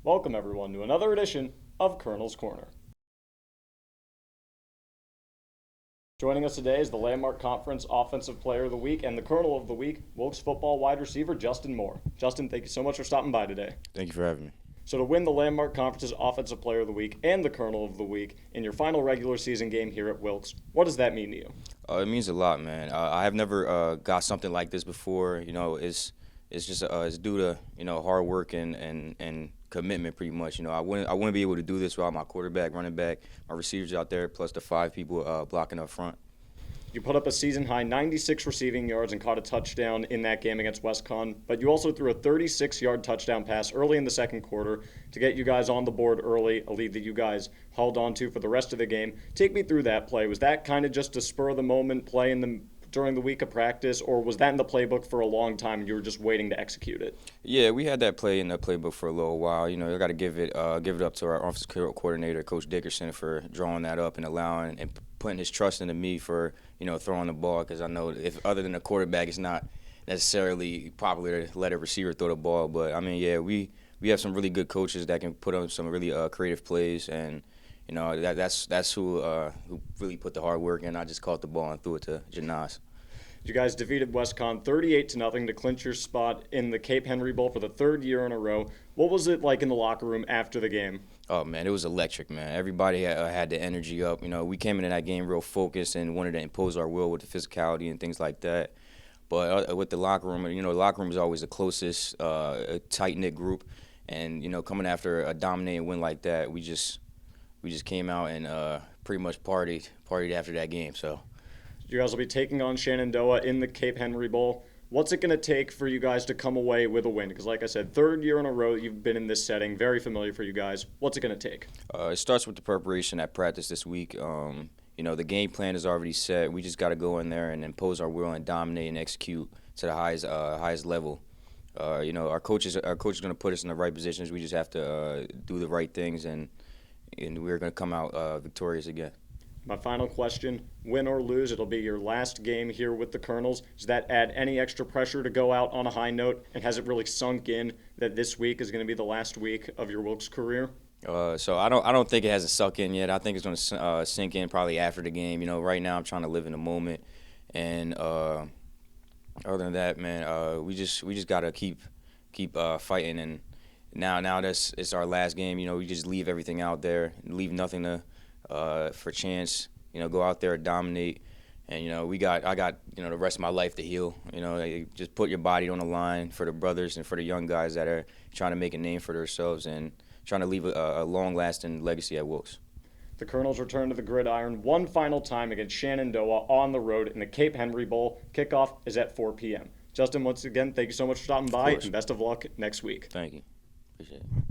Welcome, everyone, to another edition of Colonel's Corner. Joining us today is the Landmark Conference Offensive Player of the Week and the Colonel of the Week, Wilkes football wide receiver Justin Moore. Justin, thank you so much for stopping by today. Thank you for having me. So to win the Landmark Conference's Offensive Player of the Week and the Colonel of the Week in your final regular season game here at Wilkes, what does that mean to you? It means a lot, man. I have never got something like this before. It's just it's due to hard work and commitment, pretty much. I wouldn't be able to do this without my quarterback, running back, my receivers out there, plus the 5 people blocking up front. You put up a season-high 96 receiving yards and caught a touchdown in that game against WestCon, but you also threw a 36-yard touchdown pass early in the second quarter to get you guys on the board early, a lead that you guys held on to for the rest of the game. Take me through that play. Was that kind of just a spur-of-the-moment play during the week of practice, or was that in the playbook for a long time and you were just waiting to execute it? Yeah, we had that play in the playbook for a little while. I got to give it up to our offensive coordinator, Coach Dickerson, for drawing that up and allowing and putting his trust into me for throwing the ball, because I know if other than a quarterback, it's not necessarily popular to let a receiver throw the ball. But we have some really good coaches that can put on some really creative plays, and that's who really put the hard work in. I just caught the ball and threw it to Janaz. You guys defeated WestCon 38-0 to clinch your spot in the Cape Henry Bowl for the third year in a row. What was it like in the locker room after the game? Oh, man, it was electric, man. Everybody had the energy up. We came into that game real focused and wanted to impose our will with the physicality and things like that. But with the locker room, the locker room is always the closest, tight-knit group. And, coming after a dominating win like that, we just came out and pretty much partied after that game. So you guys will be taking on Shenandoah in the Cape Henry Bowl. What's it going to take for you guys to come away with a win? Because like I said, third year in a row you've been in this setting, very familiar for you guys. What's it going to take? It starts with the preparation at practice this week. The game plan is already set. We just got to go in there and impose our will and dominate and execute to the highest level. Our coach is going to put us in the right positions. We just have to do the right things, and we're going to come out victorious again. My final question, win or lose, it'll be your last game here with the Colonels. Does that add any extra pressure to go out on a high note? And has it really sunk in that this week is going to be the last week of your Wilkes career? So I don't think it hasn't sunk in yet. I think it's going to sink in probably after the game. Right now I'm trying to live in the moment. And other than that, man, we just got to keep fighting. And now it's our last game. We just leave everything out there, leave nothing for chance. Go out there, dominate, and I got the rest of my life to heal. Just put your body on the line for the brothers and for the young guys that are trying to make a name for themselves and trying to leave a long-lasting legacy at Wilkes. The Colonels return to the gridiron one final time against Shenandoah on the road in the Cape Henry Bowl. Kickoff is at 4 p.m. Justin, once again, thank you so much for stopping by, and best of luck next week. Thank you. Appreciate it.